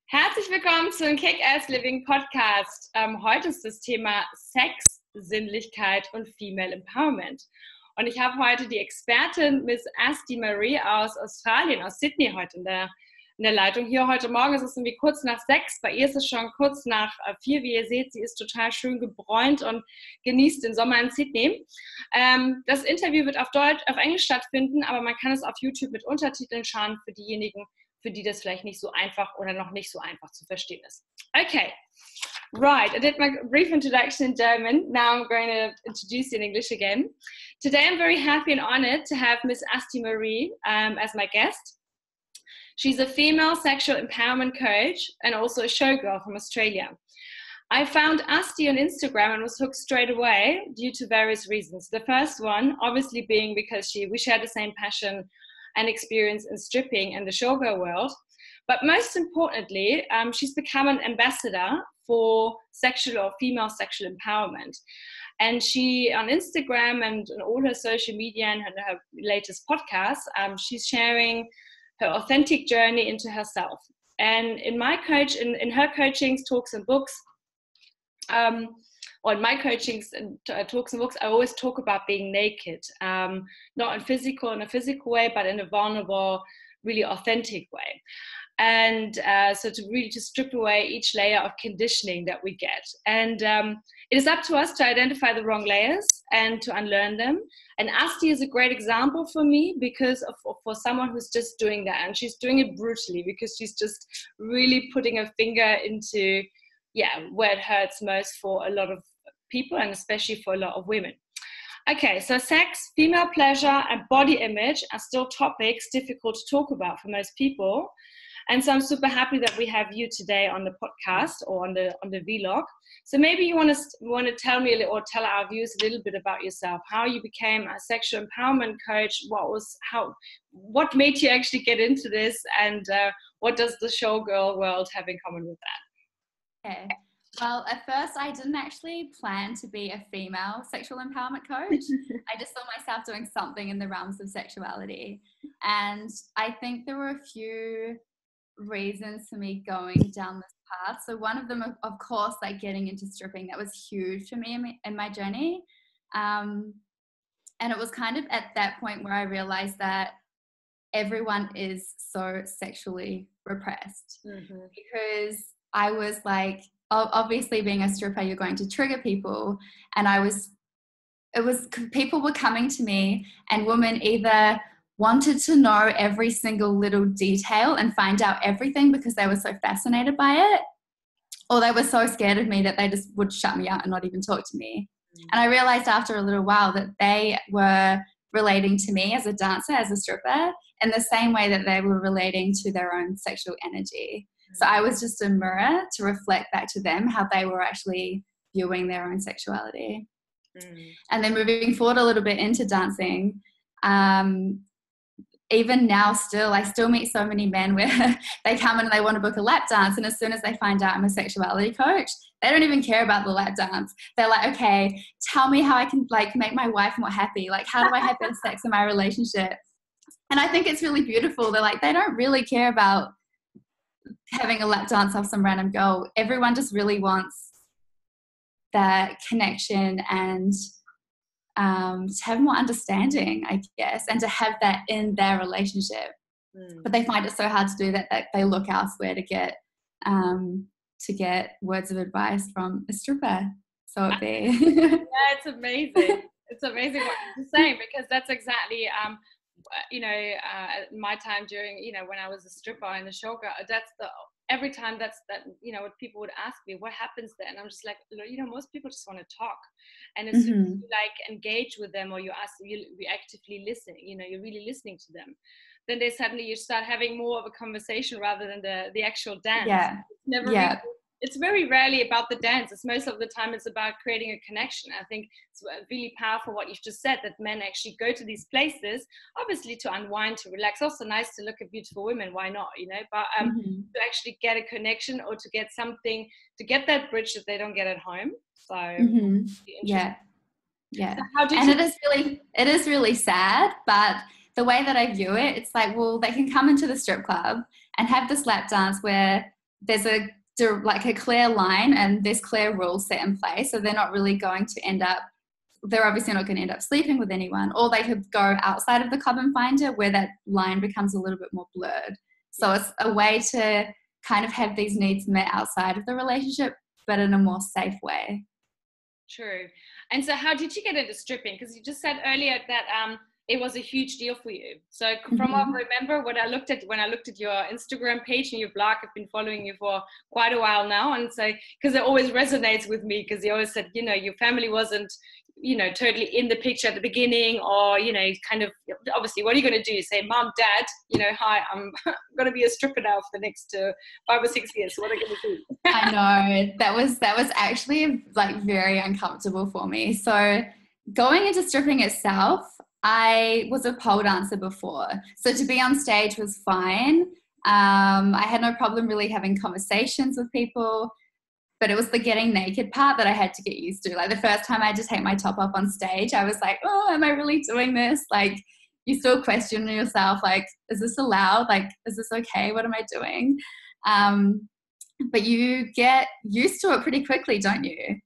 Herzlich willkommen zum Kick-Ass Living Podcast. Heute ist das Thema Sex, Sinnlichkeit und Female Empowerment. Und ich habe heute die Expertin Miss Asti Maree aus Australien, aus Sydney heute in der Leitung. Hier heute Morgen ist es irgendwie kurz nach 6. Bei ihr ist es schon kurz nach 4. Wie ihr seht, sie ist total schön gebräunt und genießt den Sommer in Sydney. Das Interview wird auf Englisch stattfinden, aber man kann es auf YouTube mit Untertiteln schauen für diejenigen, für die das vielleicht nicht so einfach oder noch nicht so einfach zu verstehen ist. Okay, right, I did my brief introduction in German. Now I'm going to introduce you in English again. Today I'm very happy and honored to have Miss Asti Maree as my guest. She's a female sexual empowerment coach and also a showgirl from Australia. I found Asti on Instagram and was hooked straight away due to various reasons. The first one, obviously, being because we share the same passion and experience in stripping and the showgirl world. But most importantly, she's become an ambassador for sexual or female sexual empowerment. And she, on Instagram and on all her social media and her latest podcasts, she's sharing her authentic journey into herself. And in her coachings, talks and books, or in my coachings and talks and books, I always talk about being naked, not in a physical way, but in a vulnerable, really authentic way. And so to really just strip away each layer of conditioning that we get. And it is up to us to identify the wrong layers and to unlearn them. And Asti is a great example for me because for someone who's just doing that. And she's doing it brutally because she's just really putting her finger into, where it hurts most for a lot of people and especially for a lot of women. Okay, so sex, female pleasure, and body image are still topics difficult to talk about for most people. And so I'm super happy that we have you today on the podcast or on the vlog. So maybe you want to tell me or tell our viewers a little bit about yourself, how you became a sexual empowerment coach, what made you actually get into this, and what does the showgirl world have in common with that? Okay. Well, at first I didn't actually plan to be a female sexual empowerment coach. I just saw myself doing something in the realms of sexuality. And I think there were a few reasons for me going down this path. So one of them, of course, like getting into stripping, that was huge for me in my journey. And it was kind of at that point where I realized that everyone is so sexually repressed. Mm-hmm. Because I was like, obviously being a stripper, you're going to trigger people. And people were coming to me and women either wanted to know every single little detail and find out everything because they were so fascinated by it, or they were so scared of me that they just would shut me out and not even talk to me. Mm-hmm. And I realized after a little while that they were relating to me as a dancer, as a stripper, in the same way that they were relating to their own sexual energy. So I was just a mirror to reflect back to them how they were actually viewing their own sexuality. Mm. And then moving forward a little bit into dancing, even now I still meet so many men where they come in and they want to book a lap dance, and as soon as they find out I'm a sexuality coach, they don't even care about the lap dance. They're like, okay, tell me how I can like make my wife more happy. Like, how do I have better sex in my relationship? And I think it's really beautiful. They're like, they don't really care about having a lap dance off some random girl. Everyone just really wants that connection and to have more understanding, I guess, and to have that in their relationship. Mm. But they find it so hard to do that they look elsewhere to get words of advice from a stripper. So it'd be it's amazing. It's amazing what you're saying, because that's exactly my time during, when I was a stripper and a showgirl, every time what people would ask me, what happens there? And I'm just like, most people just want to talk. And as soon as you engage with them, or you actively listen, you're really listening to them, then you start having more of a conversation rather than the actual dance. Yeah. It's very rarely about the dance. It's most of the time it's about creating a connection. I think it's really powerful what you've just said, that men actually go to these places, obviously to unwind, to relax. Also nice to look at beautiful women, why not, But to actually get a connection, or to get something, to get that bridge that they don't get at home. So yeah. So it is really sad, but the way that I view it, it's like, well, they can come into the strip club and have this lap dance where there's a clear line and there's clear rules set in place. So they're not really going to end up, they're obviously not going to end up sleeping with anyone, or they could go outside of the club and finder where that line becomes a little bit more blurred. So it's a way to kind of have these needs met outside of the relationship, but in a more safe way. True. And so how did you get into stripping? Because you just said earlier that it was a huge deal for you. So from what I remember, when I looked at your Instagram page and your blog, I've been following you for quite a while now. And so, because it always resonates with me, because you always said, you know, your family wasn't, you know, totally in the picture at the beginning, or, you know, kind of, obviously, what are you going to do? Say, Mom, Dad, you know, hi, I'm going to be a stripper now for the next 5 or 6 years. So what are you going to do? I know, that was actually like very uncomfortable for me. So going into stripping itself, I was a pole dancer before. So to be on stage was fine. I had no problem really having conversations with people. But it was the getting naked part that I had to get used to. Like the first time I had to take my top off on stage, I was like, oh, am I really doing this? Like you still question yourself, like, is this allowed? Like, is this okay? What am I doing? But you get used to it pretty quickly, don't you?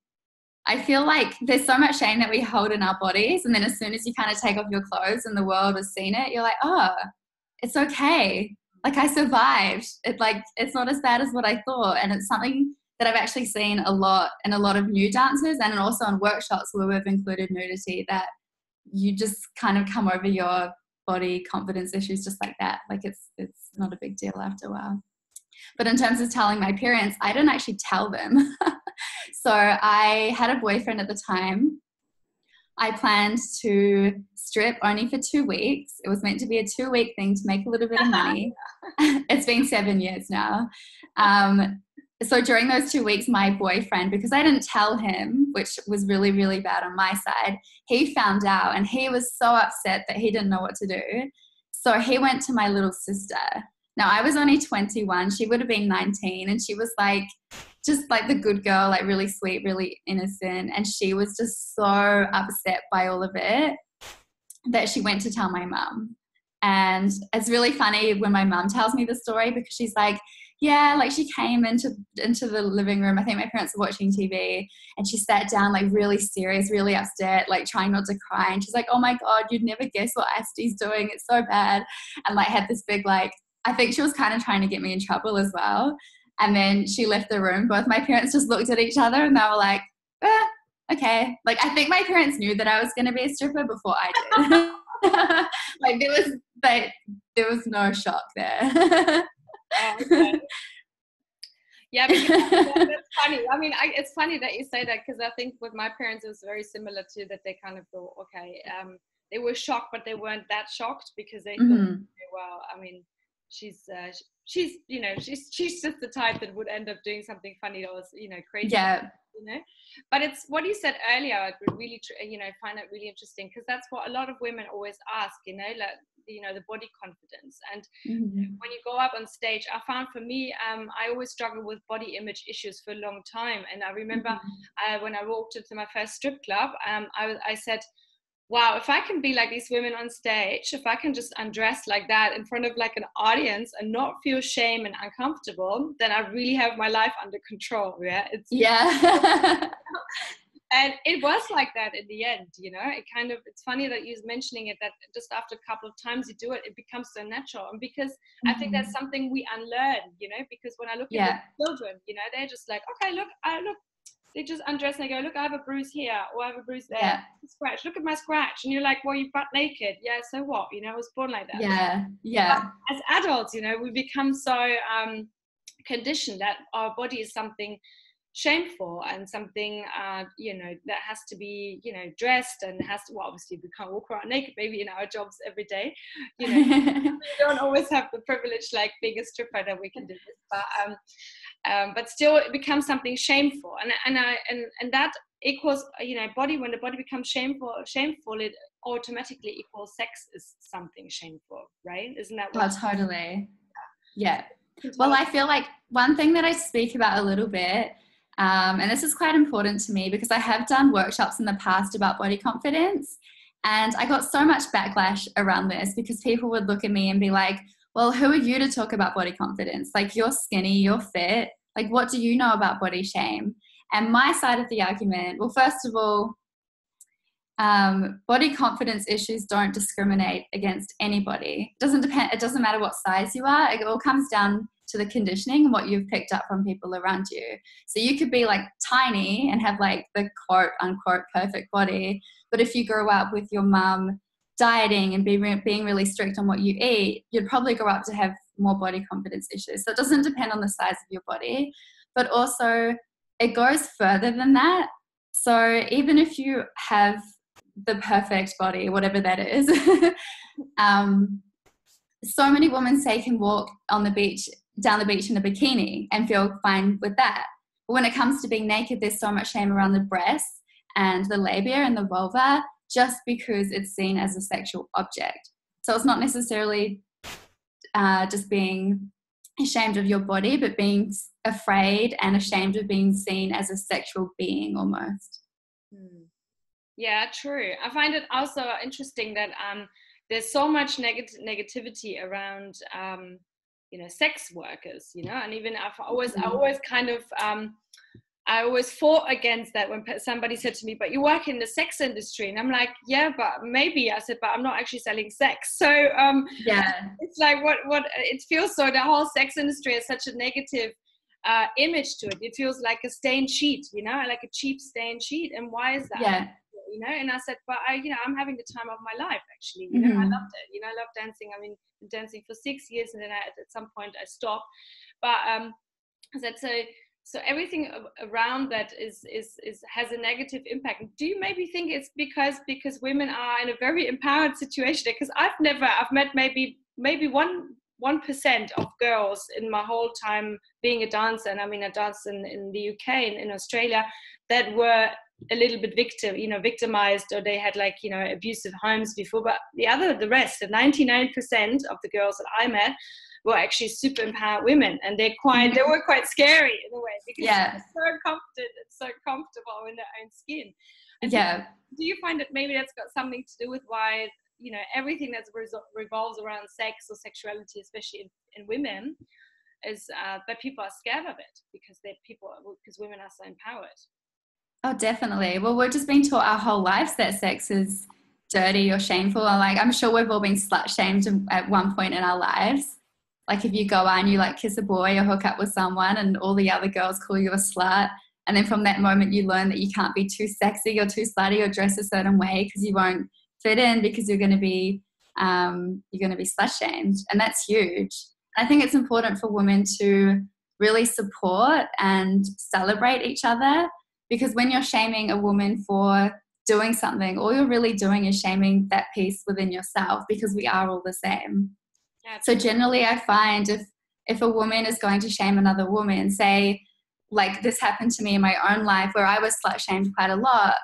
I feel like there's so much shame that we hold in our bodies. And then as soon as you kind of take off your clothes and the world has seen it, you're like, oh, it's okay. Like I survived. It's not as bad as what I thought. And it's something that I've actually seen a lot in a lot of new dancers, and also in workshops where we've included nudity, that you just kind of come over your body confidence issues just like that. Like it's not a big deal after a while. But in terms of telling my parents, I didn't actually tell them. So I had a boyfriend at the time. I planned to strip only for 2 weeks. It was meant to be a 2-week thing to make a little bit of money. It's been 7 years now. So during those 2 weeks, my boyfriend, because I didn't tell him, which was really, really bad on my side, he found out and he was so upset that he didn't know what to do. So he went to my little sister. Now, I was only 21. She would have been 19. And she was like, just like the good girl, like really sweet, really innocent. And she was just so upset by all of it that she went to tell my mum. And it's really funny when my mum tells me the story, because she's like, yeah, like she came into the living room. I think my parents were watching TV, and she sat down like really serious, really upset, like trying not to cry. And she's like, oh my God, you'd never guess what Asti's doing. It's so bad. And like had this big, like, I think she was kind of trying to get me in trouble as well. And then she left the room. Both my parents just looked at each other and they were like, okay. Like I think my parents knew that I was going to be a stripper before I did. Like there was no shock there. Oh, okay. Yeah, because that's funny. I mean, it's funny that you say that, because I think with my parents it was very similar to that. They kind of thought, okay, they were shocked, but they weren't that shocked, because they thought, well, I mean, she's you know, she's just the type that would end up doing something funny or, you know, crazy. Yeah. You know, but it's what you said earlier. I would really, you know, find it really interesting, because that's what a lot of women always ask. You know, like, you know, the body confidence. And when you go up on stage, I found for me, I always struggled with body image issues for a long time. And I remember when I walked into my first strip club, I said, wow, if I can be like these women on stage, if I can just undress like that in front of like an audience and not feel shame and uncomfortable, then I really have my life under control. Yeah. And it was like that in the end, you know. It's funny that you're mentioning it, that just after a couple of times you do it, it becomes so natural. And because I think that's something we unlearn, you know, because when I look at the children, you know, they're just like, okay, look, they just undress and they go, look, I have a bruise here, or I have a bruise there. Yeah. Scratch, look at my scratch. And you're like, well, you're butt naked. Yeah, so what? You know, I was born like that. Yeah. But as adults, you know, we become so conditioned that our body is something shameful and something, you know, that has to be, you know, dressed and has to, well, obviously we can't walk around naked maybe in our jobs every day. You know, we don't always have the privilege like being a stripper that we can do this. But still it becomes something shameful, and that equals, you know, when the body becomes shameful, it automatically equals sex is something shameful, right? Isn't that what? Oh, totally. Yeah. Well, I feel like one thing that I speak about a little bit, and this is quite important to me because I have done workshops in the past about body confidence, and I got so much backlash around this because people would look at me and be like, well, who are you to talk about body confidence? Like, you're skinny, you're fit. Like, what do you know about body shame? And my side of the argument, well, first of all, body confidence issues don't discriminate against anybody. It doesn't matter what size you are. It all comes down to the conditioning and what you've picked up from people around you. So you could be like tiny and have like the quote unquote perfect body, but if you grow up with your mum dieting and being really strict on what you eat, you'd probably grow up to have more body confidence issues. So it doesn't depend on the size of your body, but also it goes further than that. So even if you have the perfect body, whatever that is, so many women say can walk on the beach, down the beach in a bikini and feel fine with that. But when it comes to being naked, there's so much shame around the breasts and the labia and the vulva, just because it's seen as a sexual object. So it's not necessarily just being ashamed of your body, but being afraid and ashamed of being seen as a sexual being almost. Yeah, true. I find it also interesting that there's so much negativity around sex workers, and even I always fought against that when somebody said to me, but you work in the sex industry, and I'm like, yeah, but maybe. I said, but I'm not actually selling sex. So it's like what it feels, so the whole sex industry has such a negative image to it. It feels like a stained sheet, like a cheap stained sheet. And why is that? And I said, but I'm having the time of my life, actually. I loved it. I love dancing. I mean, dancing for 6 years, and then at some point I stopped. But I said, so everything around that is has a negative impact. Do you maybe think it's because women are in a very empowered situation? Because I've met maybe 1% of girls in my whole time being a dancer, and I mean I danced in the UK and in Australia, that were a little bit victimized, or they had abusive homes before. But the rest, the 99% of the girls that I met were actually super empowered women, and they were quite scary in a way, because they're so comfortable in their own skin. And do you find that maybe that's got something to do with why everything that revolves around sex or sexuality, especially in women, is that people are scared of it because women are so empowered? Oh, definitely. Well, we're just being taught our whole lives that sex is dirty or shameful. I'm sure we've all been slut shamed at one point in our lives. Like if you go out and you kiss a boy or hook up with someone, and all the other girls call you a slut, and then from that moment you learn that you can't be too sexy or too slutty or dress a certain way because you won't fit in, because you're going to be slut shamed, and that's huge. I think it's important for women to really support and celebrate each other, because when you're shaming a woman for doing something, all you're really doing is shaming that piece within yourself, because we are all the same. So generally I find if a woman is going to shame another woman, say like this happened to me in my own life where I was slut shamed quite a lot.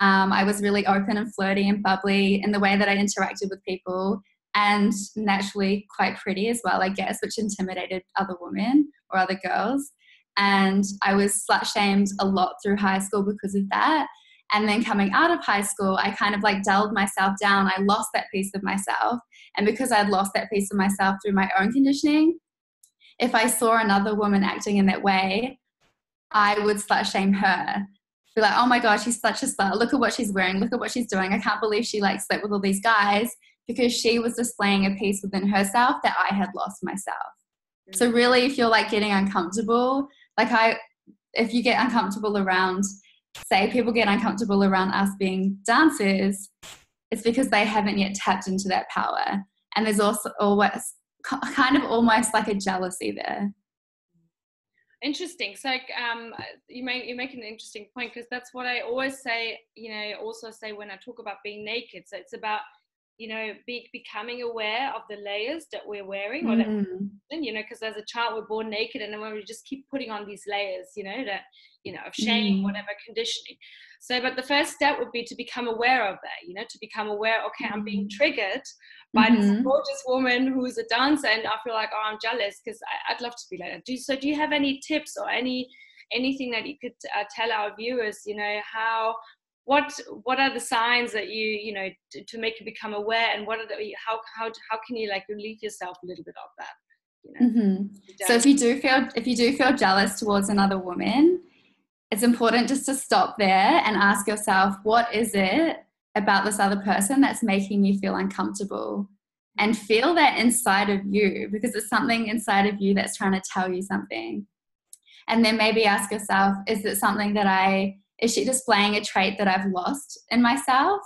I was really open and flirty and bubbly in the way that I interacted with people, and naturally quite pretty as well, I guess, which intimidated other women or other girls. And I was slut shamed a lot through high school because of that. And then coming out of high school, I kind of dulled myself down. I lost that piece of myself. And because I'd lost that piece of myself through my own conditioning, if I saw another woman acting in that way, I would slut shame her. Be like, oh my gosh, she's such a slut. Look at what she's wearing. Look at what she's doing. I can't believe she slept with all these guys, because she was displaying a piece within herself that I had lost myself. Mm-hmm. So really, if you're getting uncomfortable, if you get uncomfortable around, say people get uncomfortable around us being dancers, it's because they haven't yet tapped into that power. And there's also always kind of almost like a jealousy there. Interesting. So you make an interesting point, because that's what I always say, also say when I talk about being naked. So it's about, becoming aware of the layers that we're wearing, or because as a child we're born naked, and then when we just keep putting on these layers, of shame, whatever conditioning. So, but the first step would be to become aware of that, to become aware, okay, I'm being triggered by this gorgeous woman who's a dancer, and I feel like, oh, I'm jealous because I'd love to be like that. Do you have any tips or anything that you could tell our viewers, how what are the signs that you know to make you become aware, and what are how can you like relieve yourself a little bit of that, you know? So if you do feel jealous towards another woman, it's important just to stop there and ask yourself, what is it about this other person that's making you feel uncomfortable? And feel that inside of you, because it's something inside of you that's trying to tell you something. And then maybe ask yourself, is she displaying a trait that I've lost in myself?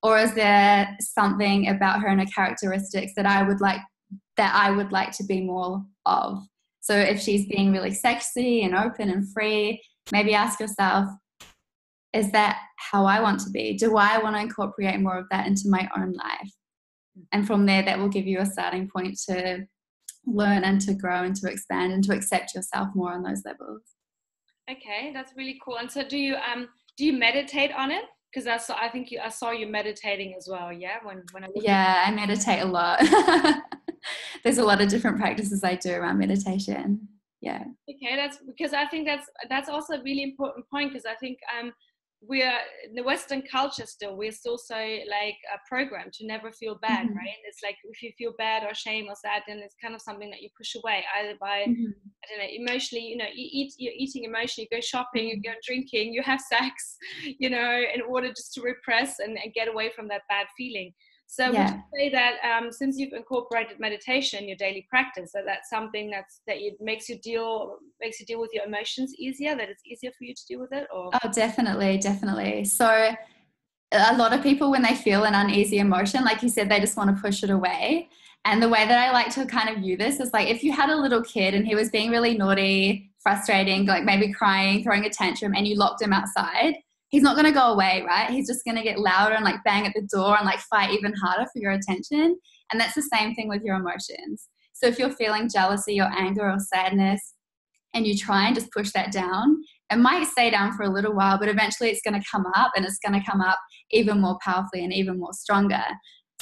Or is there something about her and her characteristics that I would like to be more of? So if she's being really sexy and open and free, maybe ask yourself, is that how I want to be? Do I want to incorporate more of that into my own life? And from there, that will give you a starting point to learn and to grow and to expand and to accept yourself more on those levels. Okay, that's really cool. And so do you meditate on it? Because I saw you meditating as well. Yeah, when I meditate a lot. There's a lot of different practices I do around meditation. Yeah. Okay, that's because I think that's also a really important point, because I think we're in the Western culture we're still so like programmed to never feel bad, right? And it's like if you feel bad or shame or sad, then it's kind of something that you push away, either by I don't know, emotionally, you know, you're eating emotionally, you go shopping, you go drinking, you have sex, you know, in order just to repress and get away from that bad feeling. So would you say that since you've incorporated meditation in your daily practice, that's something that makes you deal with your emotions easier, that it's easier for you to deal with it? Or? Oh, definitely. So a lot of people, when they feel an uneasy emotion, like you said, they just want to push it away. And the way that I like to kind of view this is like, if you had a little kid and he was being really naughty, frustrating, like maybe crying, throwing a tantrum, and you locked him outside, he's not going to go away, right? He's just going to get louder and like bang at the door and like fight even harder for your attention. And that's the same thing with your emotions. So if you're feeling jealousy or anger or sadness and you try and just push that down, it might stay down for a little while, but eventually it's going to come up, and it's going to come up even more powerfully and even more stronger.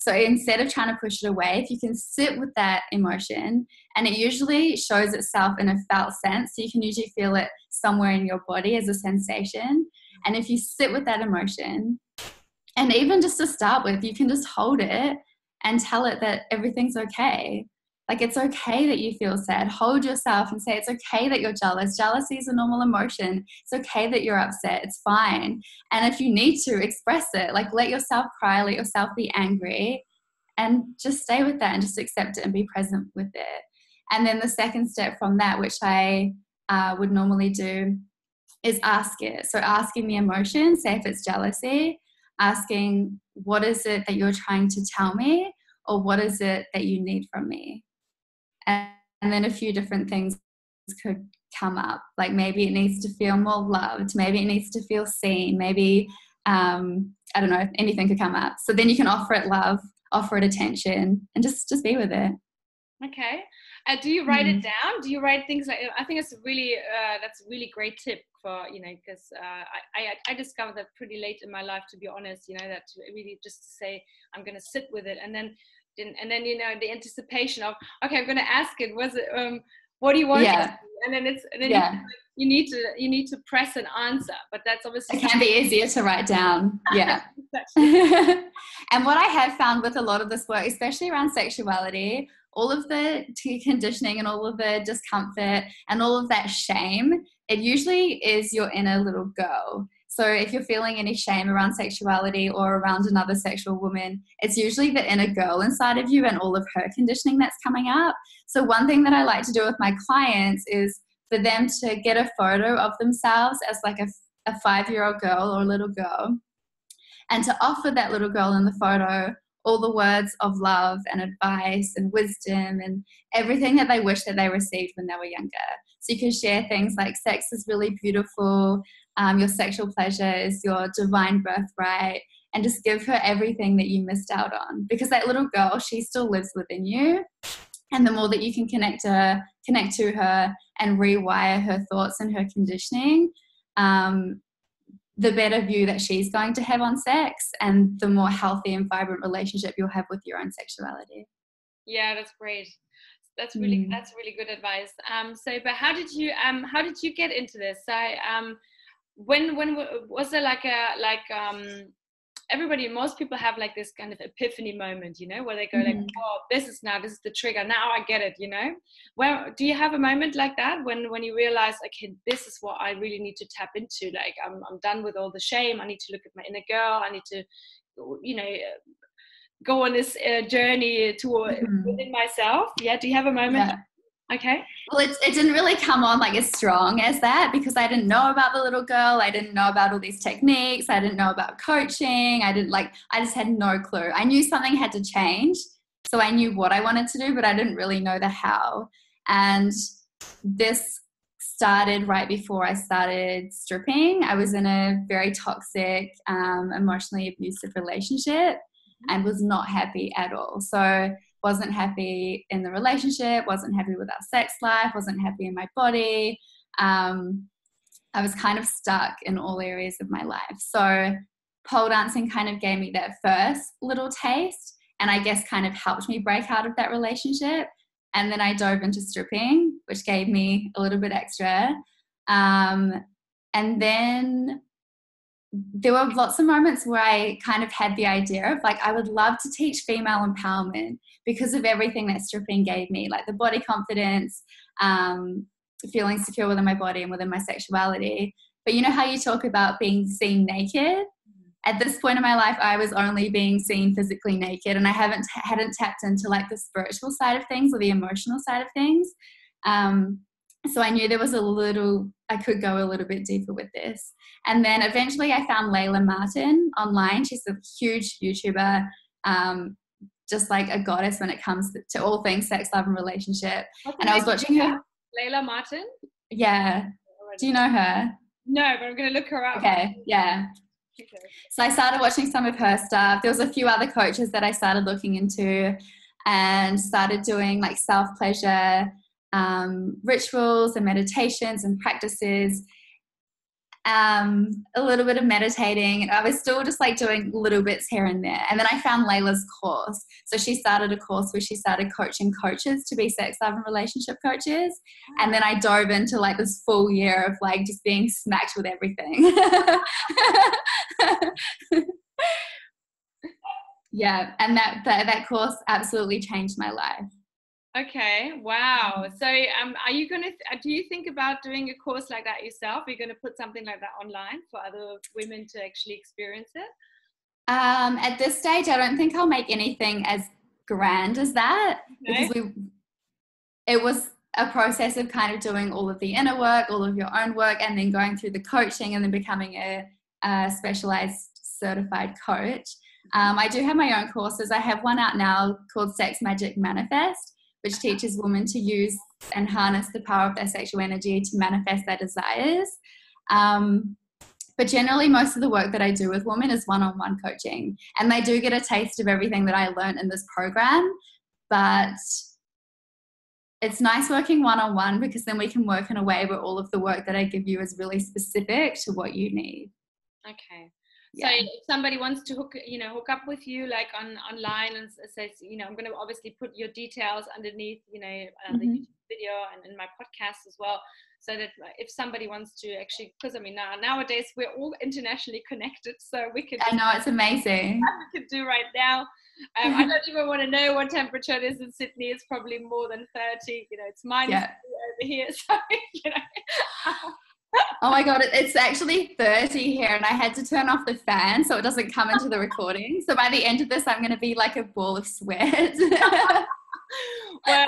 So instead of trying to push it away, if you can sit with that emotion, and it usually shows itself in a felt sense, so you can usually feel it somewhere in your body as a sensation. And if you sit with that emotion, and even just to start with, you can just hold it and tell it that everything's okay. Like, it's okay that you feel sad. Hold yourself and say, it's okay that you're jealous. Jealousy is a normal emotion. It's okay that you're upset. It's fine. And if you need to, express it. Like, let yourself cry, let yourself be angry, and just stay with that and just accept it and be present with it. And then the second step from that, which I would normally do, is ask it. So asking the emotion, say if it's jealousy, asking, what is it that you're trying to tell me, or what is it that you need from me? And then a few different things could come up. Like, maybe it needs to feel more loved. Maybe it needs to feel seen. Maybe, I don't know, anything could come up. So then you can offer it love, offer it attention, and just be with it. Okay. Do you write it down? Do you write things like, I think it's that's a really great tip for, you know, because I discovered that pretty late in my life, to be honest, you know, that really just to say, I'm going to sit with it. And then, you know, the anticipation of, okay, I'm going to ask it, what do you want? Yeah. And then you need to press an answer, but that's obviously. It can be easier to write down. Yeah. And what I have found with a lot of this work, especially around sexuality, all of the conditioning and all of the discomfort and all of that shame, it usually is your inner little girl. So if you're feeling any shame around sexuality or around another sexual woman, it's usually the inner girl inside of you and all of her conditioning that's coming up. So one thing that I like to do with my clients is for them to get a photo of themselves as like a 5-year-old girl or a little girl, and to offer that little girl in the photo all the words of love and advice and wisdom and everything that they wish that they received when they were younger. So you can share things like, sex is really beautiful, your sexual pleasure is your divine birthright, and just give her everything that you missed out on. Because that little girl, she still lives within you. And the more that you can connect to her and rewire her thoughts and her conditioning, the better view that she's going to have on sex, and the more healthy and vibrant relationship you'll have with your own sexuality. Yeah, that's great. That's really good advice. But how did you get into this? So when was there like everybody, most people have like this kind of epiphany moment, you know, where they go like, oh, this is the trigger, now I get it, you know. Well, do you have a moment like that when you realize, okay, this is what I really need to tap into, like I'm done with all the shame, I need to look at my inner girl, I need to, you know, go on this journey toward within myself? Yeah, do you have a moment? Yeah. Okay. Well, it didn't really come on like as strong as that, because I didn't know about the little girl. I didn't know about all these techniques. I didn't know about coaching. I just had no clue. I knew something had to change. So I knew what I wanted to do, but I didn't really know the how. And this started right before I started stripping. I was in a very toxic, emotionally abusive relationship and was not happy at all. So wasn't happy in the relationship, wasn't happy with our sex life, wasn't happy in my body. I was kind of stuck in all areas of my life. So pole dancing kind of gave me that first little taste, and I guess kind of helped me break out of that relationship. And then I dove into stripping, which gave me a little bit extra. And then there were lots of moments where I kind of had the idea of like, I would love to teach female empowerment because of everything that stripping gave me, like the body confidence, feeling secure within my body and within my sexuality. But you know how you talk about being seen naked? At this point in my life, I was only being seen physically naked, and I hadn't tapped into like the spiritual side of things or the emotional side of things. So I knew there was I could go a little bit deeper with this. And then eventually I found Layla Martin online. She's a huge YouTuber, just like a goddess when it comes to all things sex, love, and relationship. And I was watching her. Layla Martin? Yeah. Do you know her? No, but I'm going to look her up. Okay, yeah. Okay. So I started watching some of her stuff. There was a few other coaches that I started looking into and started doing like self-pleasure rituals and meditations and practices, a little bit of meditating, and I was still just like doing little bits here and there. And then I found Layla's course. So she started a course where she started coaching coaches to be sex, love, and relationship coaches. And then I dove into like this full year of like just being smacked with everything. Yeah, and that course absolutely changed my life. Okay, wow. So are you going to, do you think about doing a course like that yourself? Are you going to put something like that online for other women to actually experience it? At this stage, I don't think I'll make anything as grand as that, because it was a process of kind of doing all of the inner work, all of your own work, and then going through the coaching and then becoming a specialized certified coach. I do have my own courses. I have one out now called Sex Magic Manifest, which teaches women to use and harness the power of their sexual energy to manifest their desires. But generally, most of the work that I do with women is one-on-one coaching. And they do get a taste of everything that I learned in this program. But it's nice working one-on-one, because then we can work in a way where all of the work that I give you is really specific to what you need. Okay. So if somebody wants to hook up with you like online and says, I'm going to obviously put your details underneath, the YouTube video and in my podcast as well, so that if somebody wants to actually, because nowadays we're all internationally connected, so we could. I know, it's amazing. We could do right now. I don't even want to know what temperature it is in Sydney. It's probably more than 30. It's minus over here. So Oh my God, it's actually 30 here, and I had to turn off the fan so it doesn't come into the recording. So by the end of this, I'm going to be like a ball of sweat. Well,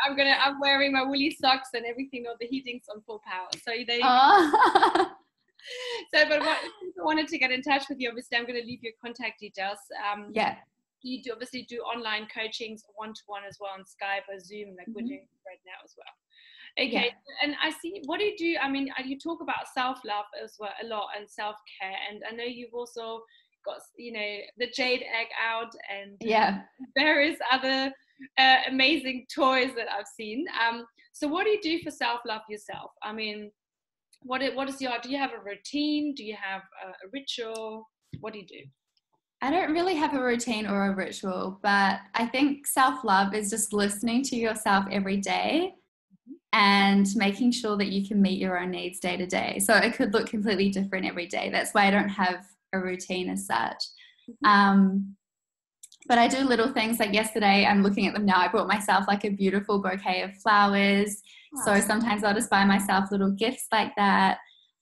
I'm wearing my woolly socks and everything, or the heating's on full power. So there you go. So, but if I wanted to get in touch with you, obviously I'm going to leave your contact details. You obviously do online coachings, one-to-one as well on Skype or Zoom, like we're doing right now as well. Okay, and I see, what do you do? You talk about self-love as well a lot, and self-care, and I know you've also got, the Jade Egg out and various other amazing toys that I've seen. So what do you do for self-love yourself? What is do you have a routine? Do you have a ritual? What do you do? I don't really have a routine or a ritual, but I think self-love is just listening to yourself every day and making sure that you can meet your own needs day to day. So it could look completely different every day. That's why I don't have a routine as such. But I do little things, like yesterday, I'm looking at them now, I bought myself like a beautiful bouquet of flowers. So sometimes I'll just buy myself little gifts like that.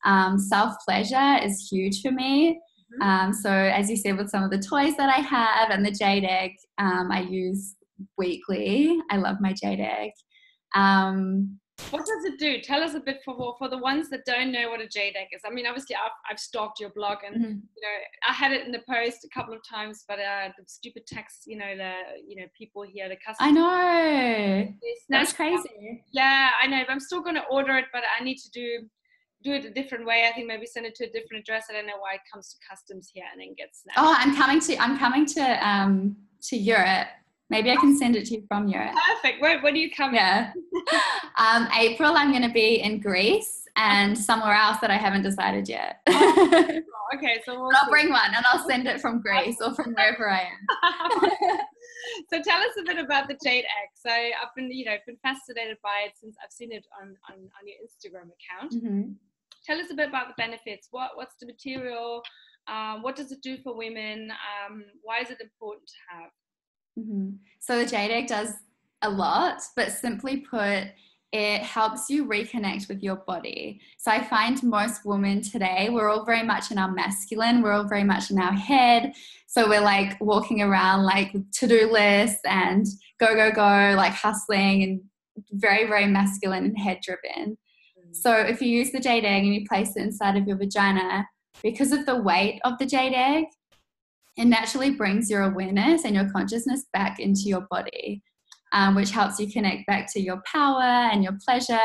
Self-pleasure is huge for me. So as you said, with some of the toys that I have and the Jade Egg, I use weekly. I love my Jade Egg. What does it do? Tell us a bit for the ones that don't know what a Jade Egg is. I mean, obviously I've stalked your blog, and you know, I had it in the post a couple of times, but the stupid text, you know, people here, the customers. I know. That's crazy. Yeah, I know, but I'm still going to order it, but I need to do it a different way. I think maybe send it to a different address. I don't know why it comes to customs here and then gets snatched. Oh, I'm coming to Europe. Maybe I can send it to you from Europe. Perfect. Where do you come? Yeah. April, I'm going to be in Greece and somewhere else that I haven't decided yet. Okay, so I'll bring one and I'll send it from Greece or from wherever I am. So tell us a bit about the Jade Egg. So I've been fascinated by it since I've seen it on your Instagram account. Tell us a bit about the benefits. What's the material? What does it do for women? Why is it important to have? So the Jade Egg does a lot, but simply put, it helps you reconnect with your body. So I find most women today, we're all very much in our masculine, we're all very much in our head. So we're like walking around like with to-do lists and go, like hustling, and very, very masculine and head driven. So if you use the Jade Egg and you place it inside of your vagina, because of the weight of the Jade Egg, it naturally brings your awareness and your consciousness back into your body, which helps you connect back to your power and your pleasure.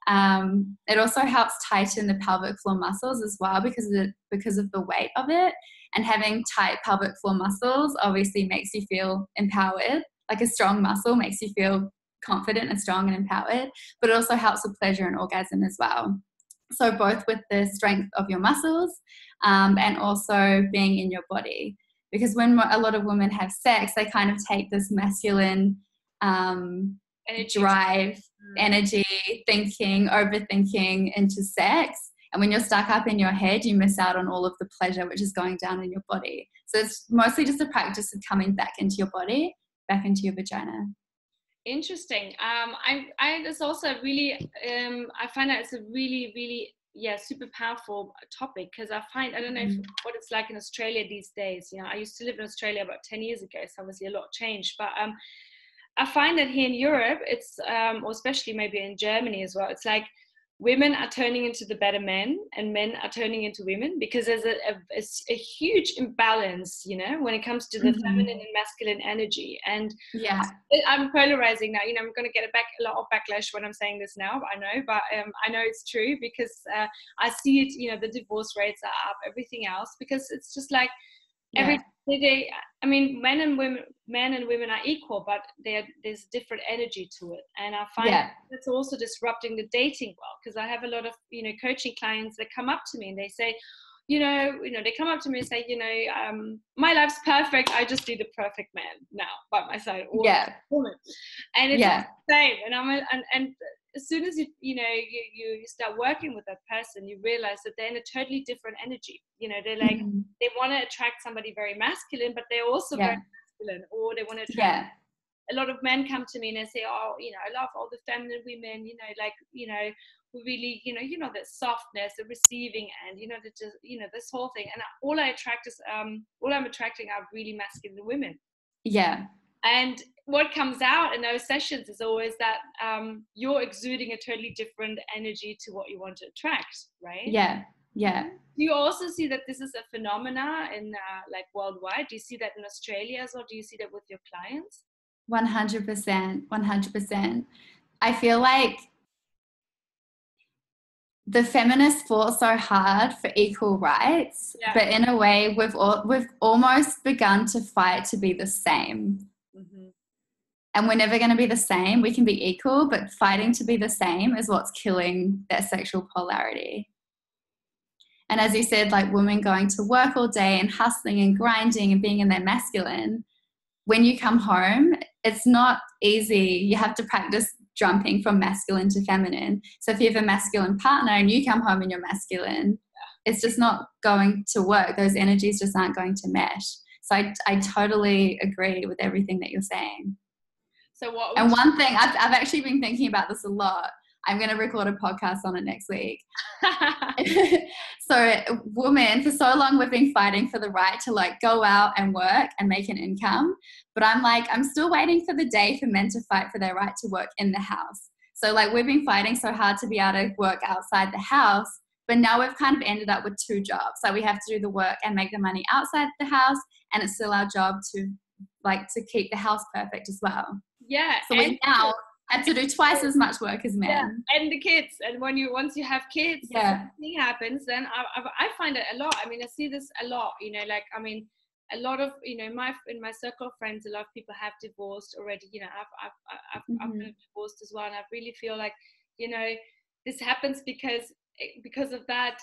It also helps tighten the pelvic floor muscles as well because of the weight of it. And having tight pelvic floor muscles obviously makes you feel empowered. Like a strong muscle makes you feel confident and strong and empowered, but it also helps with pleasure and orgasm as well. So both with the strength of your muscles and also being in your body. Because when a lot of women have sex, they kind of take this masculine drive, energy, thinking, overthinking into sex. And when you're stuck up in your head, you miss out on all of the pleasure which is going down in your body. So it's mostly just a practice of coming back into your body, back into your vagina. Interesting. It's also really, I find that it's a really, really, super powerful topic, because I don't know what it's like in Australia these days. You know, I used to live in Australia about 10 years ago, so obviously a lot changed. But I find that here in Europe, it's, or especially maybe in Germany as well, it's like women are turning into the better men and men are turning into women, because there's a huge imbalance, you know, when it comes to the feminine and masculine energy. And I'm polarizing now, you know, I'm going to get a lot of backlash when I'm saying this now, I know, but I know it's true, because I see it, you know, the divorce rates are up, everything else, because it's just like every day, I mean, men and women are equal, but there's different energy to it. And I find it's also disrupting the dating world, because I have a lot of, you know, coaching clients that come up to me and they say, they come up to me and say, my life's perfect, I just need a perfect man now by my side, or woman. And it's the same. And as soon as you start working with that person, you realize that they're in a totally different energy. You know, they're like, they want to attract somebody very masculine, but they're also very masculine, or they want to attract. A lot of men come to me and they say, oh, you know, I love all the feminine women, you know, like, you know, we really, you know, the softness, the receiving end, you know, this whole thing. And all I'm attracting are really masculine women. Yeah. And what comes out in those sessions is always that you're exuding a totally different energy to what you want to attract, right? Yeah. Do you also see that this is a phenomena in like worldwide? Do you see that in Australia as well? Do you see that with your clients? 100%. I feel like the feminists fought so hard for equal rights, but in a way we've almost begun to fight to be the same. And we're never going to be the same. We can be equal, but fighting to be the same is what's killing that sexual polarity. And as you said, like women going to work all day and hustling and grinding and being in their masculine, when you come home, it's not easy. You have to practice jumping from masculine to feminine. So if you have a masculine partner and you come home and you're masculine, it's just not going to work. Those energies just aren't going to mesh. So I totally agree with everything that you're saying. So what? And one thing, I've actually been thinking about this a lot. I'm going to record a podcast on it next week. So women, for so long, we've been fighting for the right to like go out and work and make an income. But I'm still waiting for the day for men to fight for their right to work in the house. So like we've been fighting so hard to be able to work outside the house, but now we've kind of ended up with two jobs. So we have to do the work and make the money outside the house, and it's still our job to keep the house perfect as well. Yeah. So we now have to do twice as much work as men. Yeah. And the kids. And once you have kids, something happens, then I find it a lot. I mean, I see this a lot, you know, like, I mean, a lot of, you know, in my circle of friends, a lot of people have divorced already. You know, I've been divorced as well. And I really feel like, you know, this happens because of that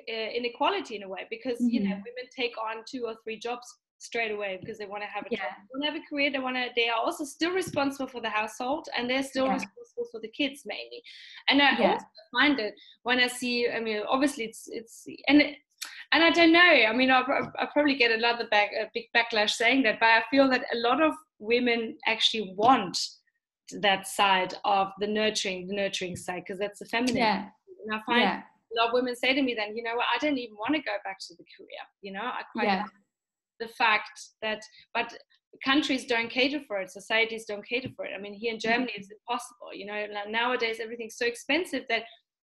inequality in a way, because, you know, women take on 2 or 3 jobs straight away because they want to have a job, they want to have a career, they are also still responsible for the household, and they're still responsible for the kids mainly. And I also find it when I see, I mean, obviously it's and I don't know, I mean, I'll probably get a big backlash saying that, but I feel that a lot of women actually want that side of the nurturing side, because that's the feminine. And I find a lot of women say to me then, you know what, I don't even want to go back to the career, you know, I quite like the fact that, but countries don't cater for it, societies don't cater for it. I mean, here in Germany it's impossible, you know, nowadays everything's so expensive that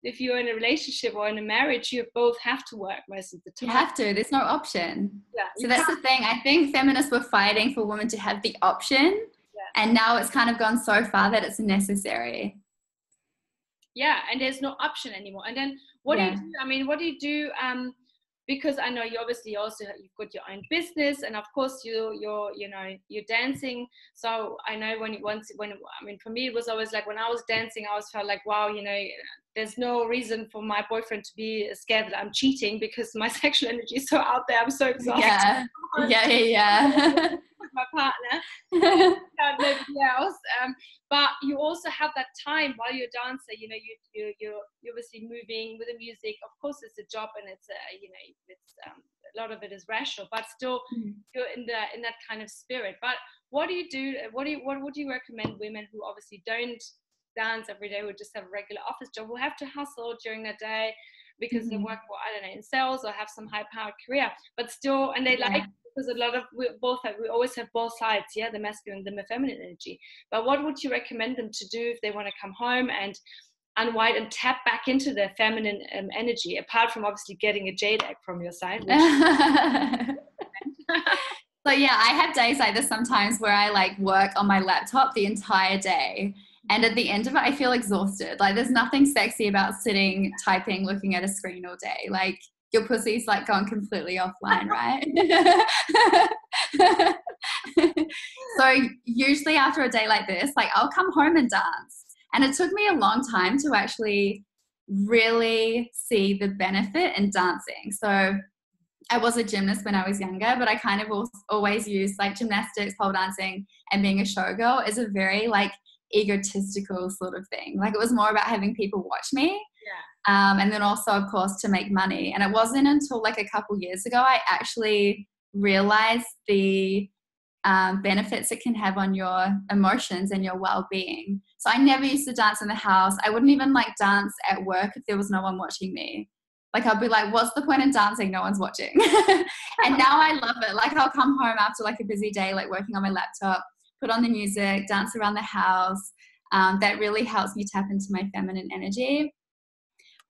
if you're in a relationship or in a marriage, you both have to work most of the time. You have to, there's no option. So that's the thing, I think feminists were fighting for women to have the option, and now it's kind of gone so far that it's necessary. Yeah, and there's no option anymore. And then what do you do? I mean, what do you do? Because I know you obviously also, you've got your own business, and of course you're dancing. So I know when I mean, for me it was always like, when I was dancing, I always felt like, wow, you know, there's no reason for my boyfriend to be scared that I'm cheating, because my sexual energy is so out there. I'm so exhausted. With my partner, nobody else. But you also have that time while you're a dancer. You know, you're obviously moving with the music. Of course, it's a job, and it's you know, it's a lot of it is rational, but still you're in that kind of spirit. But what do you do? What would you recommend women who obviously don't dance every day, who just have a regular office job, who have to hustle during the day because they work for, I don't know, in sales, or have some high-powered career, but still, and they like, because a lot of we always have both sides, the masculine and the feminine energy. But what would you recommend them to do if they want to come home and unwind and tap back into their feminine energy, apart from obviously getting a Jade Egg from your side? So yeah, I have days like this sometimes where I like work on my laptop the entire day, and at the end of it I feel exhausted. Like, there's nothing sexy about sitting, typing, looking at a screen all day. Like, your pussy's like gone completely offline, right? So usually after a day like this, like, I'll come home and dance. And it took me a long time to actually really see the benefit in dancing. So I was a gymnast when I was younger, but I kind of always used like gymnastics, pole dancing, and being a showgirl as a very like egotistical sort of thing. Like, it was more about having people watch me. And then also, of course, to make money. And it wasn't until like a couple years ago I actually realized the benefits it can have on your emotions and your well-being. So I never used to dance in the house. I wouldn't even like dance at work if there was no one watching me. Like, I'll be like, what's the point in dancing? No one's watching. And now I love it. Like, I'll come home after like a busy day, like working on my laptop, put on the music, dance around the house. That really helps me tap into my feminine energy.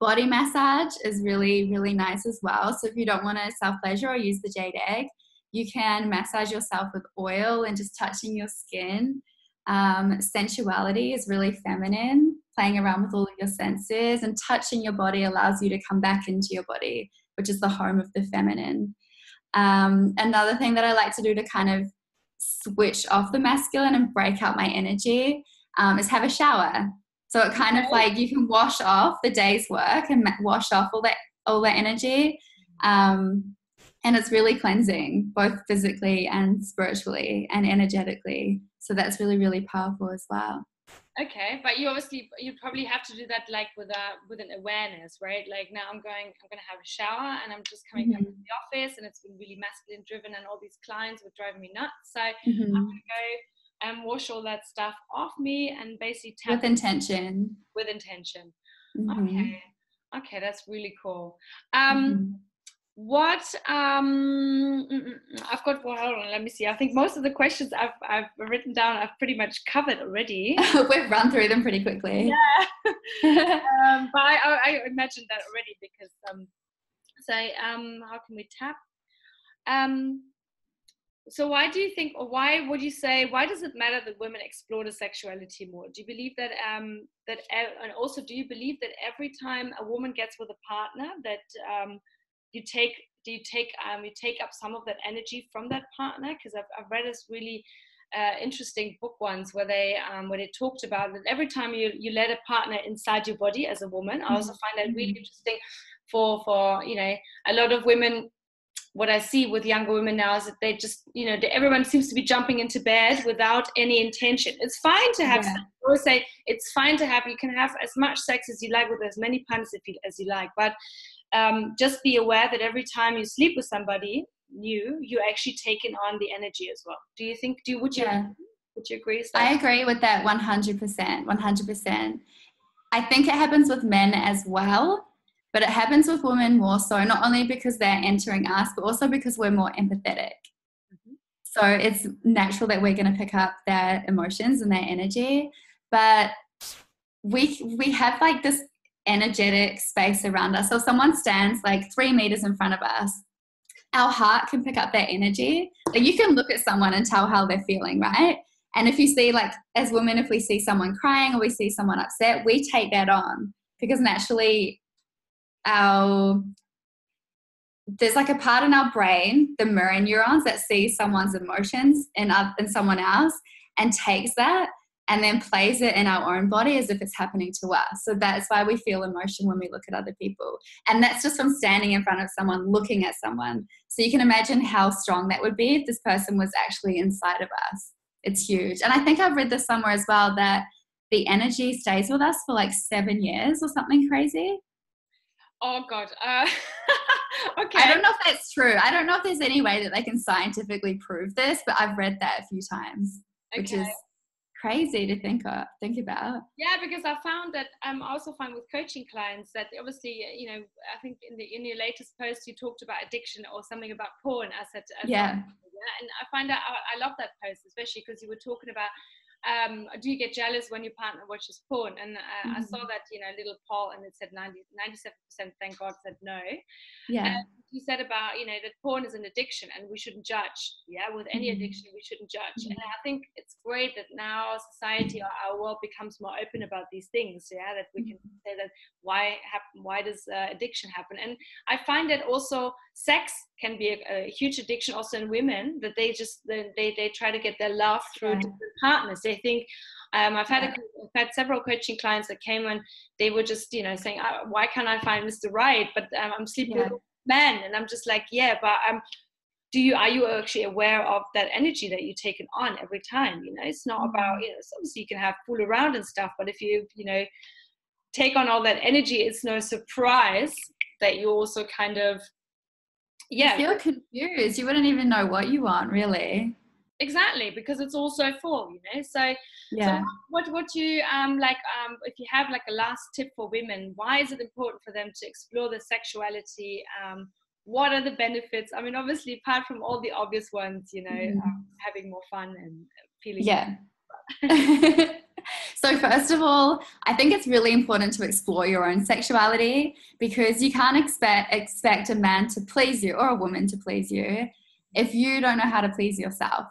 Body massage is really, really nice as well. So if you don't want to self-pleasure or use the Jade Egg, you can massage yourself with oil and just touching your skin. Sensuality is really feminine. Playing around with all of your senses and touching your body allows you to come back into your body, which is the home of the feminine. Another thing that I like to do to kind of switch off the masculine and break out my energy is have a shower. So it kind of like, you can wash off the day's work and wash off all that energy. And it's really cleansing, both physically and spiritually and energetically. So that's really, really powerful as well. Okay, but you probably have to do that like with an awareness, right? Like now I'm gonna have a shower and I'm just coming back to the office and it's been really masculine driven and all these clients were driving me nuts. So I'm gonna go and wash all that stuff off me and basically tap with intention. With intention. Mm-hmm. Okay, that's really cool. What I've got, well, hold on, let me see. I think most of the questions I've written down I've pretty much covered already. We've run through them pretty quickly. Yeah. But I imagined that already because how can we tap? So why do you think, or why would you say, why does it matter that women explore the sexuality more? Do you believe that and also do you believe that every time a woman gets with a partner that you take up some of that energy from that partner? Because I've read this really interesting book once where they talked about that every time you let a partner inside your body as a woman. I also find that really interesting for a lot of women. What I see with younger women now is that they just, everyone seems to be jumping into bed without any intention. It's fine to have sex. I always say it's fine to have, you can have as much sex as you like with as many partners as you like, but just be aware that every time you sleep with somebody new, you're actually taking on the energy as well. Do you think, would you agree? I agree with that 100%. I think it happens with men as well. But it happens with women more so, not only because they're entering us, but also because we're more empathetic. So it's natural that we're going to pick up their emotions and their energy. But we have like this energetic space around us. So if someone stands like 3 meters in front of us, our heart can pick up that energy. Like you can look at someone and tell how they're feeling, right? And if you see, like as women, if we see someone crying or we see someone upset, we take that on because naturally there's like a part in our brain, the mirror neurons, that sees someone's emotions in someone else and takes that and then plays it in our own body as if it's happening to us. So that's why we feel emotion when we look at other people. And that's just from standing in front of someone, looking at someone. So you can imagine how strong that would be if this person was actually inside of us. It's huge. And I think I've read this somewhere as well, that the energy stays with us for like 7 years or something crazy. Oh God. Okay. I don't know if that's true. I don't know if there's any way that they can scientifically prove this, but I've read that a few times, which is crazy to think about. Yeah, because I found that I also find with coaching clients that obviously, I think in your latest post you talked about addiction or something about porn. I said, and I find that I love that post, especially because you were talking about. Do you get jealous when your partner watches porn? And I saw that, little poll and it said 97%, thank God, said no. Yeah. And you said about, that porn is an addiction and we shouldn't judge. Yeah, with any addiction, we shouldn't judge. And I think it's great that now our society or our world becomes more open about these things. Yeah, that we can say that why does addiction happen? And I find that also sex can be a huge addiction also in women, that they try to get their love through different partners. They think I've had several coaching clients that came and they were just saying, why can't I find Mr. Right, but I'm sleeping with men, and I'm just like, but are you actually aware of that energy that you're taking on every time? It's not about, so obviously you can have fool around and stuff, but if you take on all that energy, it's no surprise that you also kind of you feel confused. You wouldn't even know what you want, really. Exactly, because it's all so full, So what you if you have like a last tip for women, why is it important for them to explore their sexuality? What are the benefits? I mean, obviously, apart from all the obvious ones, having more fun and feeling. Yeah. So first of all, I think it's really important to explore your own sexuality, because you can't expect a man to please you or a woman to please you if you don't know how to please yourself.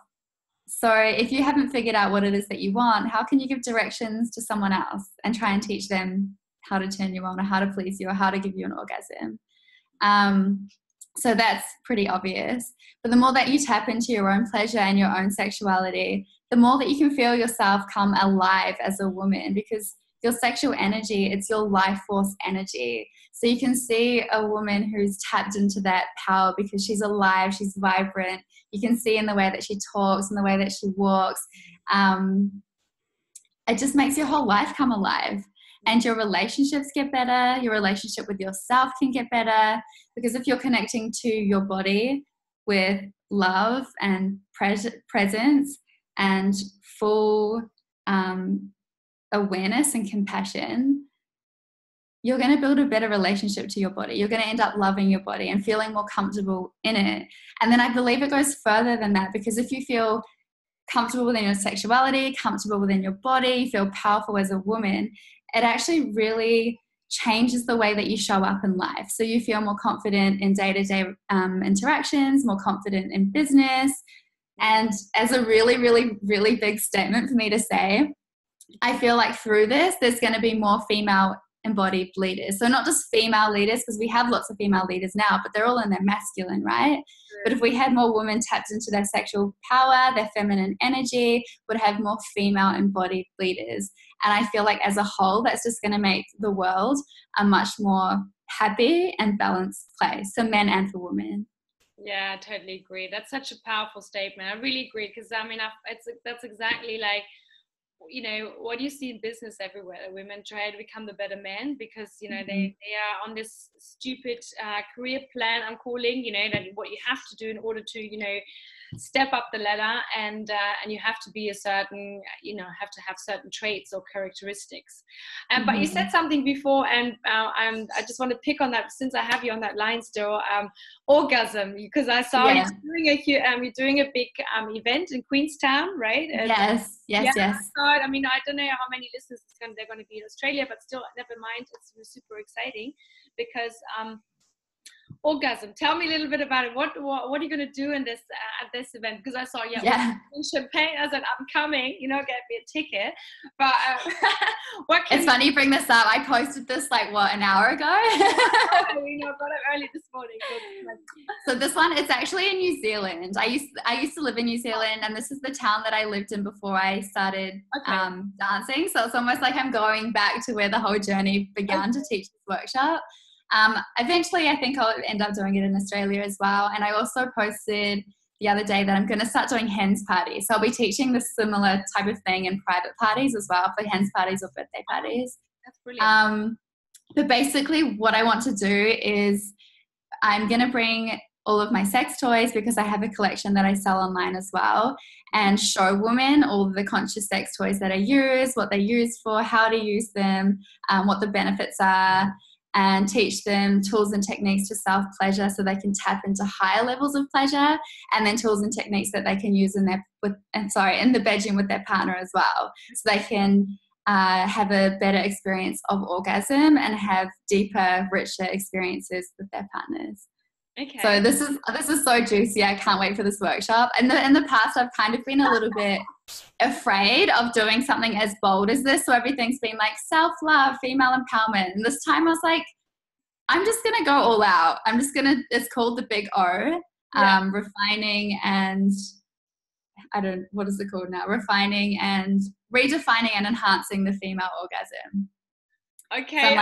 So if you haven't figured out what it is that you want, how can you give directions to someone else and try and teach them how to turn you on or how to please you or how to give you an orgasm? So that's pretty obvious. But the more that you tap into your own pleasure and your own sexuality, the more that you can feel yourself come alive as a woman, because your sexual energy, it's your life force energy. So you can see a woman who's tapped into that power because she's alive, she's vibrant. You can see in the way that she talks, in the way that she walks. it just makes your whole life come alive. And your relationships get better. Your relationship with yourself can get better, because if you're connecting to your body with love and presence and full awareness and compassion, you're going to build a better relationship to your body. You're going to end up loving your body and feeling more comfortable in it. And then I believe it goes further than that, because if you feel comfortable within your sexuality, comfortable within your body, feel powerful as a woman, it actually really changes the way that you show up in life. So you feel more confident in day-to-day interactions, more confident in business. And as a really, really, really big statement for me to say, I feel like through this, there's going to be more female embodied leaders. So not just female leaders, because we have lots of female leaders now, but they're all in their masculine, right? But if we had more women tapped into their sexual power, their feminine energy, would have more female embodied leaders. And I feel like as a whole, that's just going to make the world a much more happy and balanced place for men and for women. Yeah, I totally agree. That's such a powerful statement. I really agree, because I mean, that's exactly like, you know, what you see in business everywhere. Women try to become the better men because, you know, they are on this stupid career plan, I'm calling, you know, that what you have to do in order to, you know, step up the ladder, and you have to be a certain, you know, have to have certain traits or characteristics. But you said something before, and I just want to pick on that since I have you on that line still. Orgasm, because I saw you're doing a big event in Queenstown, right? Yes. I mean, I don't know how many listeners they're going to be in Australia, but still, never mind. It's super exciting because. Orgasm. Tell me a little bit about it. What are you going to do in this at this event? Because I saw champagne. I said I'm coming. You know, get me a ticket. But it's funny you bring this up. I posted this an hour ago. You know, got it early this morning. So this one, it's actually in New Zealand. I used to live in New Zealand, and this is the town that I lived in before I started dancing. So it's almost like I'm going back to where the whole journey began to teach this workshop. Eventually, I think I'll end up doing it in Australia as well. And I also posted the other day that I'm going to start doing hens parties. So I'll be teaching this similar type of thing in private parties as well, for hens parties or birthday parties. That's brilliant. But basically what I want to do is I'm going to bring all of my sex toys, because I have a collection that I sell online as well, and show women all of the conscious sex toys that I use, what they're used for, how to use them, what the benefits are, and teach them tools and techniques to self-pleasure so they can tap into higher levels of pleasure, and then tools and techniques that they can use in the bedroom with their partner as well, so they can have a better experience of orgasm and have deeper, richer experiences with their partners. Okay. So this is so juicy. I can't wait for this workshop. And in the past, I've kind of been a little bit afraid of doing something as bold as this. So everything's been like self-love, female empowerment. And this time I was like, I'm just going to go all out. It's called the Big O, refining and, what is it called now? Refining and redefining and enhancing the female orgasm. Okay. So I'm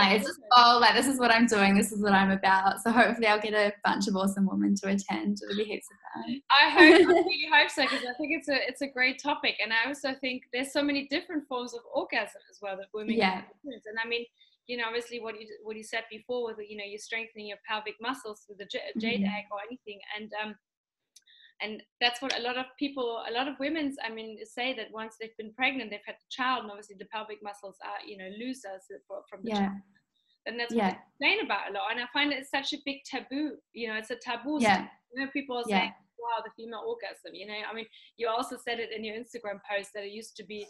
like, this is what I'm doing. This is what I'm about. So hopefully I'll get a bunch of awesome women to attend. It'll be heaps of fun. I really hope so, because I think it's a great topic. And I also think there's so many different forms of orgasm as well that women can experience. And I mean, you know, obviously what you said before with, you know, you're strengthening your pelvic muscles with the Jade Egg or anything. And that's what a lot of women, I mean, say that once they've been pregnant, they've had a child, and obviously the pelvic muscles are, you know, looser from the child. And that's what they complain about a lot. And I find it's such a big taboo. You know, it's a taboo. Yeah. You know, people are saying, wow, the female orgasm. You know, I mean, you also said it in your Instagram post that it used to be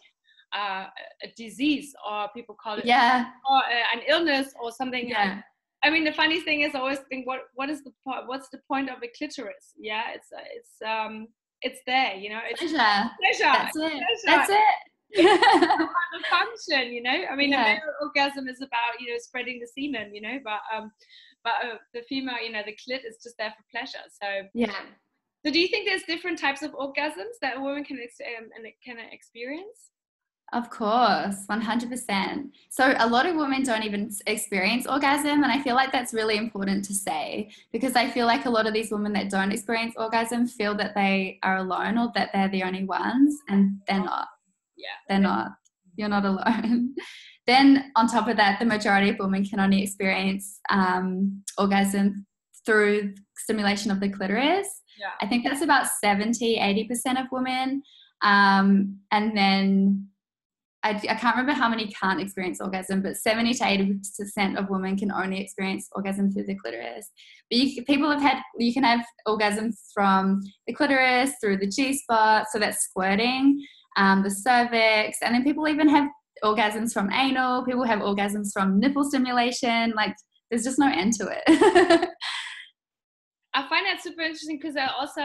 a disease, or people call it or an illness or something. Yeah. I mean, the funny thing is, I always think, what's the point of a clitoris? Yeah, it's there, you know. It's pleasure. That's it. Pleasure. That's it. It's about the function, you know. I mean, the male orgasm is about, you know, spreading the semen, you know, but the female, you know, the clit is just there for pleasure. So So do you think there's different types of orgasms that a woman can experience? Of course, 100%. So a lot of women don't even experience orgasm, and I feel like that's really important to say, because I feel like a lot of these women that don't experience orgasm feel that they are alone or that they're the only ones, and they're not. Yeah. They're not. You're not alone. Then on top of that, the majority of women can only experience orgasm through stimulation of the clitoris. Yeah. I think that's about 70-80% of women. And then I can't remember how many can't experience orgasm, but 70-80% of women can only experience orgasm through the clitoris. But you can have orgasms from the clitoris, through the G-spot, so that's squirting, the cervix, and then people even have orgasms from anal, people have orgasms from nipple stimulation, like there's just no end to it. I find that super interesting because I also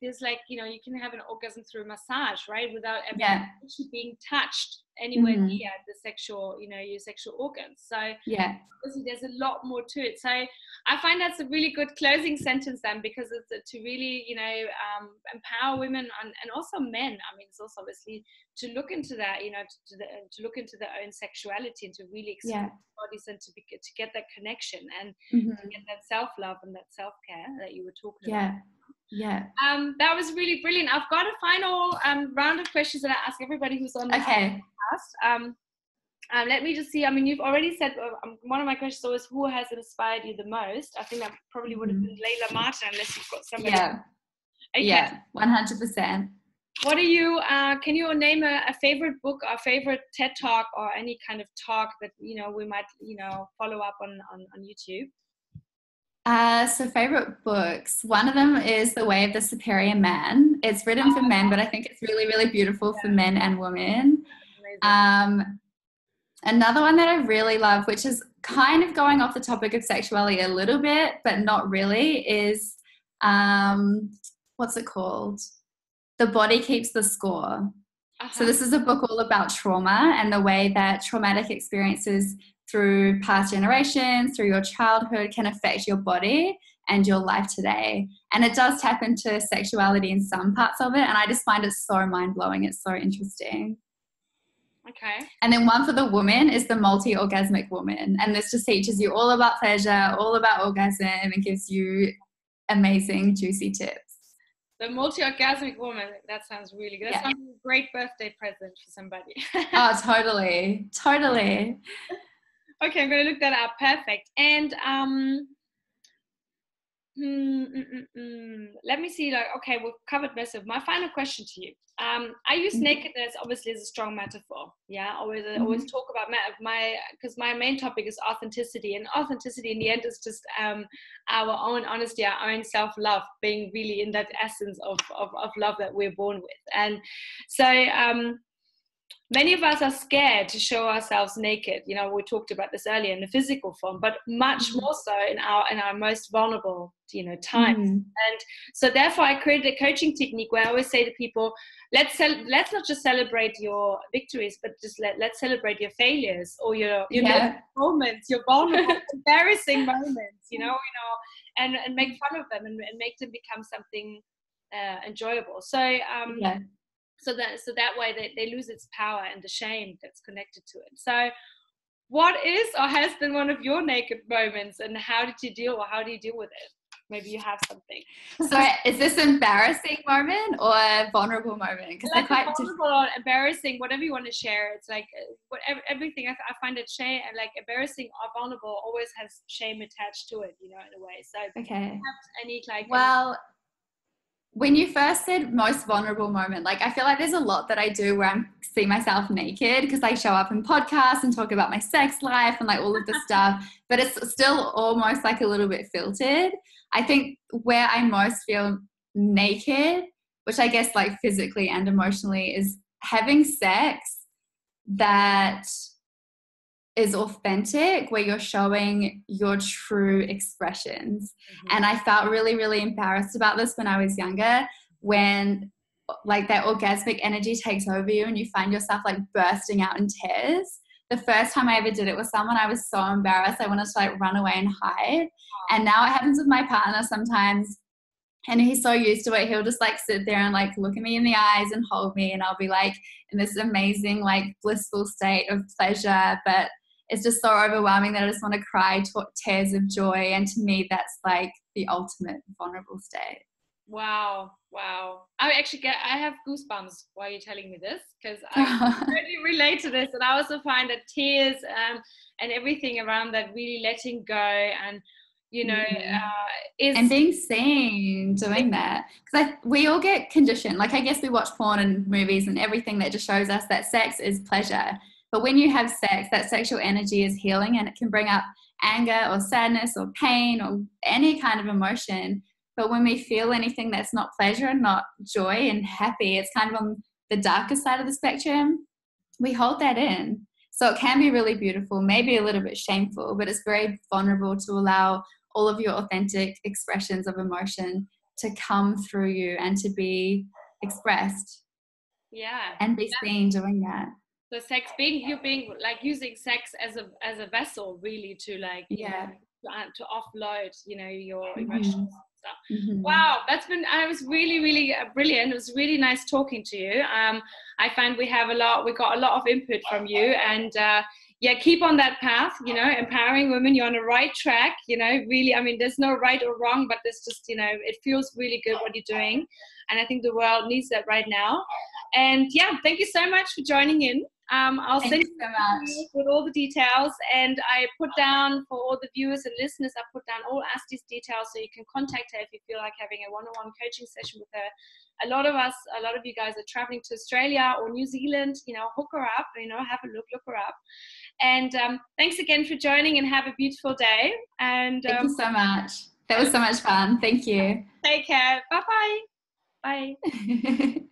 there's like, you know, you can have an orgasm through massage, right, without ever actually being touched anywhere near the sexual, you know, your sexual organs. So obviously there's a lot more to it. So I find that's a really good closing sentence then, because it's to really, you know, empower women and also men. I mean, it's also obviously to look into that, you know, to look into their own sexuality and to really explore bodies and to get that connection and to get that self-love and that self-care that you were talking about. That was really brilliant. I've got a final round of questions that I ask everybody who's on the podcast. Let me just see. I mean, you've already said one of my questions was who has inspired you the most. I think that probably would have been Layla Martin, unless you've got somebody. Okay. 100%. What do you? Can you name a favorite book, or favorite TED talk, or any kind of talk that, you know, we might, you know, follow up on YouTube? So favorite books, one of them is The Way of the Superior Man. It's written for men, but I think it's really, really beautiful for men and women. Another one that I really love, which is kind of going off the topic of sexuality a little bit, but not really, is what's it called? The Body Keeps the Score. So this is a book all about trauma and the way that traumatic experiences through past generations, through your childhood, can affect your body and your life today. And it does tap into sexuality in some parts of it, and I just find it so mind-blowing. It's so interesting. Okay. And then one for the woman is The Multi-Orgasmic Woman, and this just teaches you all about pleasure, all about orgasm, and gives you amazing, juicy tips. The Multi-Orgasmic Woman, that sounds really good. That sounds like a great birthday present for somebody. Oh, totally. Okay, I'm going to look that up. Perfect. And let me see. Like, okay, we've covered most of. My final question to you. I use nakedness obviously as a strong metaphor. Yeah, always talk about because my main topic is authenticity, and authenticity in the end is just our own honesty, our own self-love, being really in that essence of love that we're born with. And so many of us are scared to show ourselves naked. You know, we talked about this earlier in the physical form, but much more so in our most vulnerable, you know, times. And so therefore I created a coaching technique where I always say to people, let's not just celebrate your victories, but just let's celebrate your failures or your moments, your vulnerable, embarrassing moments, you know, and make fun of them and make them become something enjoyable. So So that way they lose its power and the shame that's connected to it. So what is or has been one of your naked moments, and how do you deal with it? Maybe you have something. So is this embarrassing moment or a vulnerable moment? Because like they're quite vulnerable or embarrassing, whatever you want to share. It's like everything. I find it shame, like embarrassing or vulnerable always has shame attached to it, you know, in a way. So okay. Any like when you first said most vulnerable moment, like I feel like there's a lot that I do where I see myself naked because I show up in podcasts and talk about my sex life and like all of this stuff, but it's still almost like a little bit filtered. I think where I most feel naked, which I guess like physically and emotionally, is having sex that is authentic, where you're showing your true expressions. And I felt really, really embarrassed about this when I was younger, when like that orgasmic energy takes over you and you find yourself like bursting out in tears. The first time I ever did it with someone, I was so embarrassed. I wanted to like run away and hide. And now it happens with my partner sometimes, and he's so used to it, he'll just like sit there and like look at me in the eyes and hold me, and I'll be like in this amazing like blissful state of pleasure, but it's just so overwhelming that I just want to cry tears of joy. And to me, that's like the ultimate vulnerable state. Wow. I have goosebumps while you're telling me this, because I really relate to this, and I also find that tears and everything around that, really letting go, and is and being seen doing that, because we all get conditioned. Like, I guess we watch porn and movies and everything that just shows us that sex is pleasure, but when you have sex, that sexual energy is healing, and it can bring up anger or sadness or pain or any kind of emotion. But when we feel anything that's not pleasure and not joy and happy, it's kind of on the darker side of the spectrum, we hold that in. So it can be really beautiful, maybe a little bit shameful, but it's very vulnerable to allow all of your authentic expressions of emotion to come through you and to be expressed. Yeah. And be seen doing that. So you being like using sex as a vessel, really, to like, to offload, your emotions. Mm-hmm. Wow, I was really, really brilliant. It was really nice talking to you. I find we got a lot of input from you, and keep on that path, empowering women. You're on the right track, really. I mean, there's no right or wrong, but there's just, it feels really good what you're doing. And I think the world needs that right now. And thank you so much for joining in. I'll send you so much with all the details, and I put down, for all the viewers and listeners, I put down all Asti's details, so you can contact her if you feel like having a one-on-one coaching session with her. A lot of you guys are traveling to Australia or New Zealand, hook her up, have a look her up. And thanks again for joining, and have a beautiful day. And thank you so much. That was so much fun. Thank you. Take care. Bye-bye. Bye.